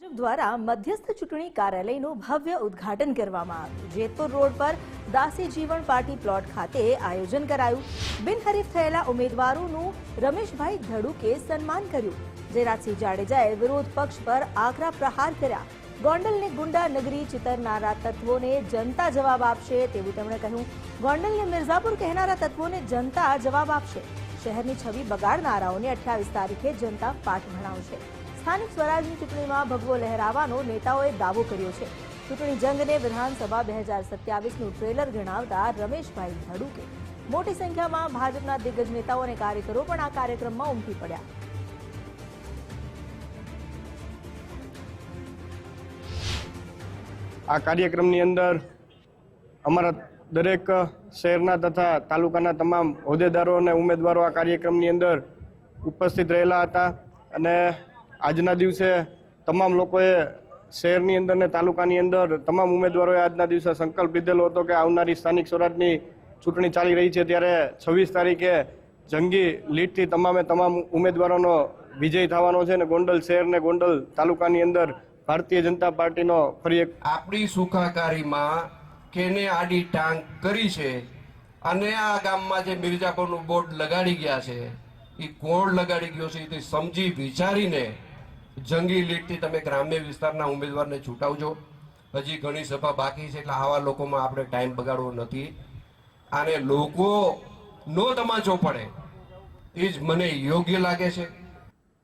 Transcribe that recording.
ભાજપ દ્વારા મધ્યસ્થ ચૂંટણી કાર્યાલયનું ભવ્ય ઉદ્ઘાટન કરવામાં આવ્યું। જેતપુર રોડ પર દાસી જીવન પાર્ટી પ્લોટ ખાતે આયોજન કરાયું। બિનહરીફ થયેલા ઉમેદવારોનું રમેશભાઈ ધડુકે સન્માન કર્યું। જયરાજસિંહ જાડેજાએ વિરોધ પક્ષ પર આકરા પ્રહાર કર્યા। ગોંડલને ગુંડા નગરી ચિતરનારા તત્વોને જનતા જવાબ આપશે તેવું તેમણે કહ્યું। ગોંડલને મિર્ઝાપુર કહેનારા તત્વોને જનતા જવાબ આપશે। શહેરની છબી બગાડનારાઓને 28 તારીખે જનતા પાઠ ભણાવશે। સ્થાનિક સ્વરાજની ચૂંટણીમાં ભગવો લહેરાવાનો નેતાઓએ દાવો કર્યો છે। ચૂંટણી જંગને વિધાનસભા 2027નું ટ્રેલર ગણાવતા રમેશભાઈ ધડુકે મોટી સંખ્યામાં ભાજપના દિગ્ગજ નેતાઓ અને કાર્યકરો પણ આ કાર્યક્રમમાં ઉમટી પડ્યા। આ કાર્યક્રમની અંદર અમારા દરેક શહેરના તથા તાલુકાના તમામ હોદ્દેદારો અને ઉમેદવારો આ કાર્યક્રમની અંદર ઉપસ્થિત રહેલા હતા અને આજના દિવસે તમામ લોકોએ શહેરની અંદર ને તાલુકાની અંદર તમામ ઉમેદવારોએ આજના દિવસે સંકલ્પ લીધેલો હતો કે આવનારી સ્થાનિક સ્વરાજની ચૂંટણી ચાલી રહી છે ત્યારે 26 તારીખે જંગી લીડથી તમામ ઉમેદવારોનો વિજય થવાનો છે અને ગોંડલ શહેર ને ગોંડલ તાલુકાની અંદર ભારતીય જનતા પાર્ટીનો ફરી એક આપણી સુખાકારીમાં કેને આડી ટાંગ કરી છે અને આ ગામમાં જે મિર્ઝાપુરનું બોર્ડ લગાડી ગયા છે એ કોણ લગાડી ગયો છે તે સમજી વિચારીને જંગી લીડથી તમે ગ્રામ્ય વિસ્તારના ઉમેદવારને છૂટાવજો। હજી ઘણી સભા બાકી છે એટલે આવા લોકોમાં આપણે ટાઈમ બગાડવો નથી। આને લોકોનો તમાચો પડે એ જ મને યોગ્ય લાગે છે।